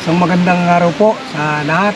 Isang magandang araw po sa lahat.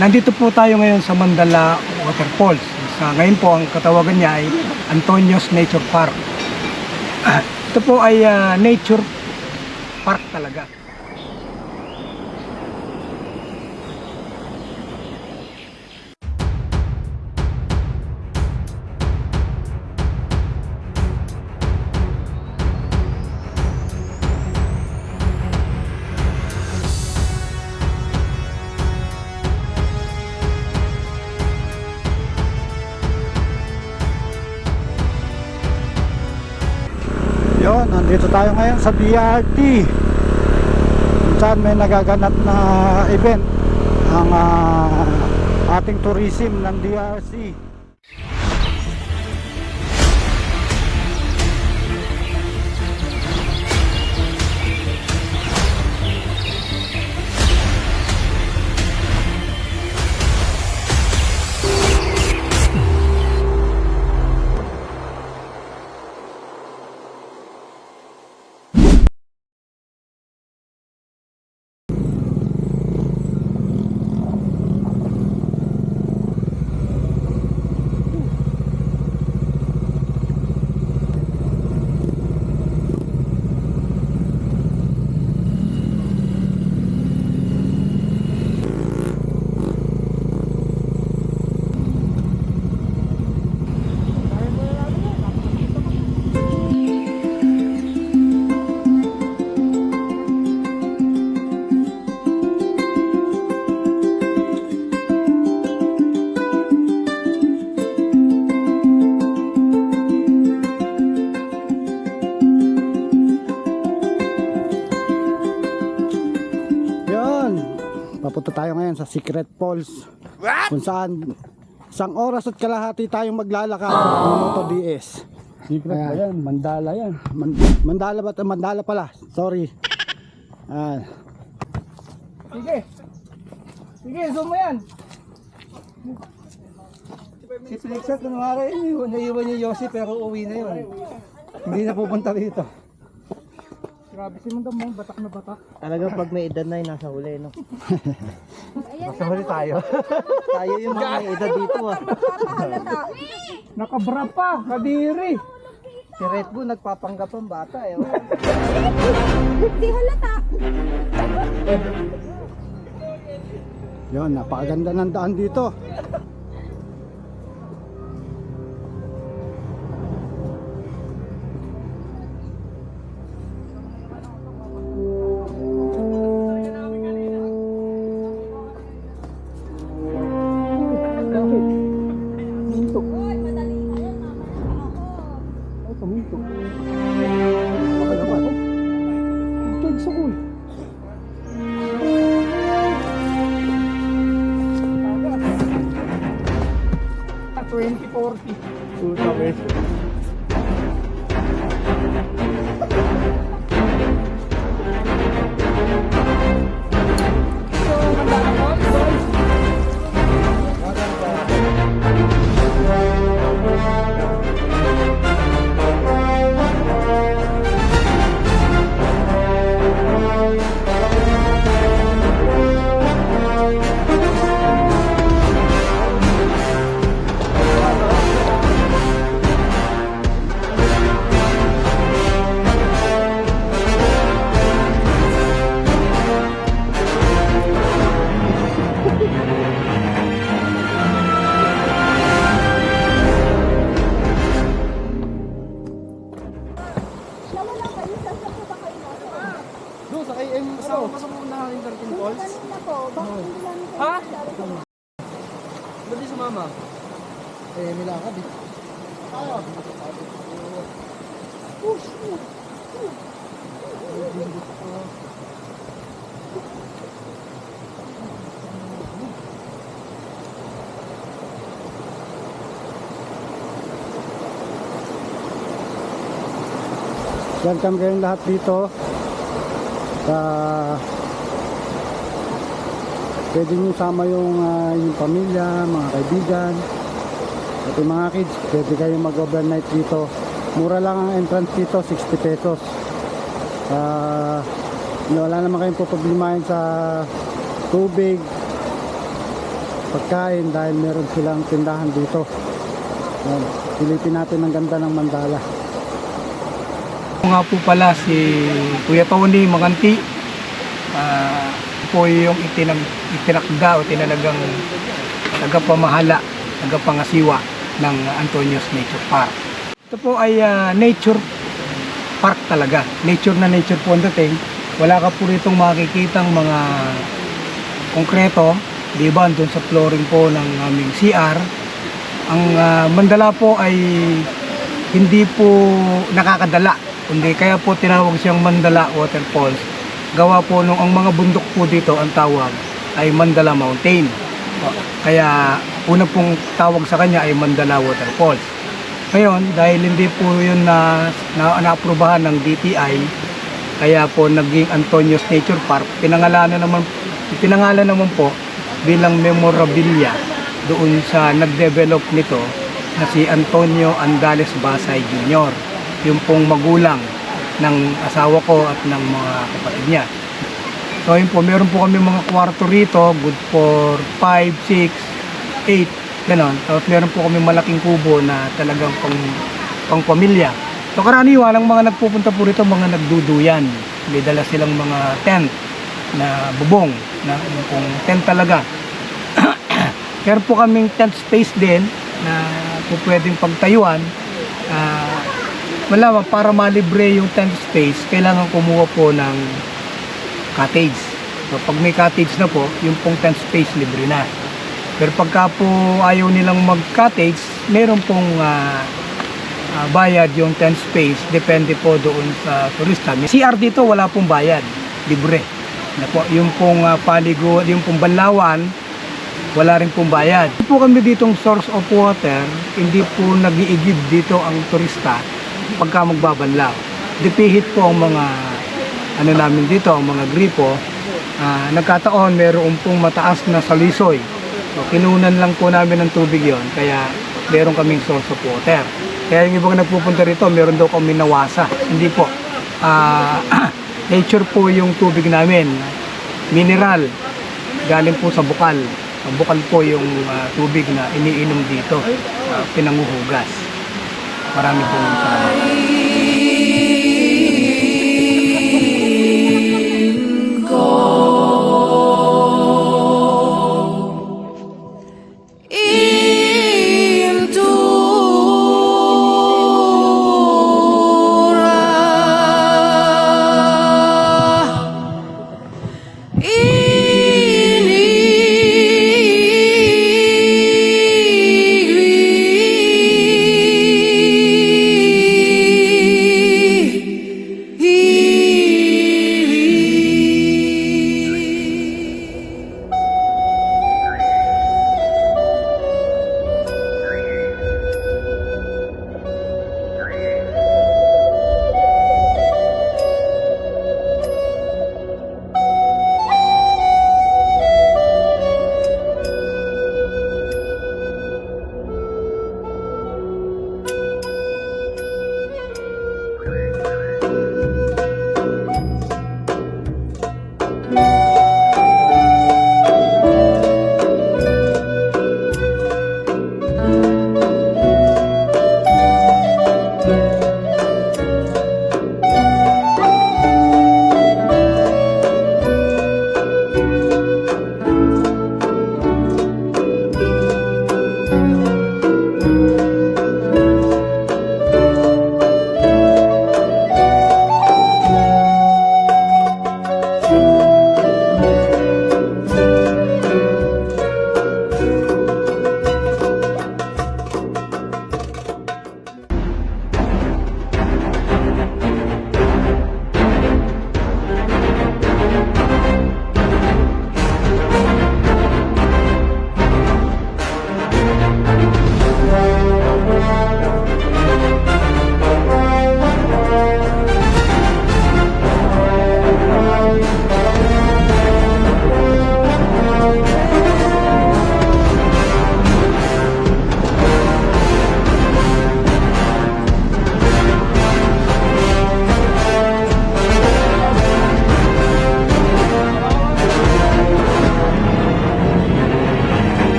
Nandito po tayo ngayon sa Mandala Waterfalls. Ngayon po ang katawagan niya ay Antonio's Nature Park. Ito po ay nature park talaga. Yon, nandito tayo ngayon sa DRT kung saan may nagaganap na event ang ating tourism ng DRC. Papunta tayo ngayon sa Secret Falls. What? Kung saan isang oras at kalahati tayong maglalakad ng Moto DS. Secret ba yan? Mandala yan. Mandala ba? Mandala pala. Sorry. Sige. Sige, zoom mo yan. Si Flexat, kunwari, naiwan niya Yossi pero uwi na yun. Hindi na pupunta dito. Grabe si Mundam mo, batak na batak. Talagang pag may edad na nasa huli, no? Nasa huli tayo. Tayo yung mga may edad dito, ah. Nakabra pa, kadiri. Si Red Bull nagpapanggap ang bata, eh. Di halata. Yon, napakaganda ng daan dito. Ba't di sumama? Eh, nilakad eh. Welcome kayong lahat dito sa pwede nyo sama yung pamilya, mga kaibigan at yung mga kids. Pwede kayong mag overnight dito. Mura lang ang entrance dito, 60 pesos. Wala naman kayong puproblemahin sa tubig, pagkain dahil meron silang tindahan dito. Yan. Silipin natin ang ganda ng Mandala. Ako nga po pala si Kuya Tony Maganti. Po yung itinakda o tinalagang tagapamahala, tagapangasiwa ng Antonios Nature Park. Ito po ay nature park talaga. Nature na nature po ang dating. Wala ka po ritong makikitang mga konkreto, di ba, doon sa flooring po ng aming CR. Ang Mandala po ay hindi po nakakadala, kundi kaya po tinawag siyang Mandala Waterfalls. Gawa po nung ang mga bundok po dito, ang tawag ay Mandala Mountain. Kaya una pong tawag sa kanya ay Mandala Waterfalls. Ngayon, dahil hindi po yun na-aprobahan ng DTI, kaya po naging Antonios Nature Park, pinangalan naman po bilang memorabilia doon sa nag-develop nito na si Antonio Andales Basay Jr., yung pong magulang ng asawa ko at ng mga kapatid niya. So yun po, meron po kami mga kwarto rito, good for 5, 6, 8, gano'n. Tapos meron po kami malaking kubo na talagang pang pamilya. So karaniwan, ang mga nagpupunta po rito, mga nagduduyan. May dala silang mga tent na bubong, na yung tent talaga. Meron po kaming tent space din na po pwedeng pagtayuan. Wala, para malibre yung tent space, kailangan kumuha po ng cottage. So pag may cottage na po, yung pong tent space libre na. Pero pagka po ayaw nilang mag-cottage, meron pong bayad yung tent space, depende po doon sa turista. CR dito wala pong bayad, libre. Yung pong paligo, yung pong banlawan, wala rin pong bayad. Po kami ditong source of water, hindi po nag-iigib dito ang turista pagka magbabanlaw. Dipihit po ang mga namin dito, ang mga gripo. Nagkataon meron pong mataas na salisoy. So, kinunan lang po namin ng tubig yon, kaya meron kaming source of water. Kaya yung ibang nagpupunta rito, meron daw kami nawasa. Hindi po. Nature po yung tubig namin. Mineral. Galing po sa bukal. Ang bukal po yung tubig na iniinom dito. Pinanguhugas. Marami po salamat.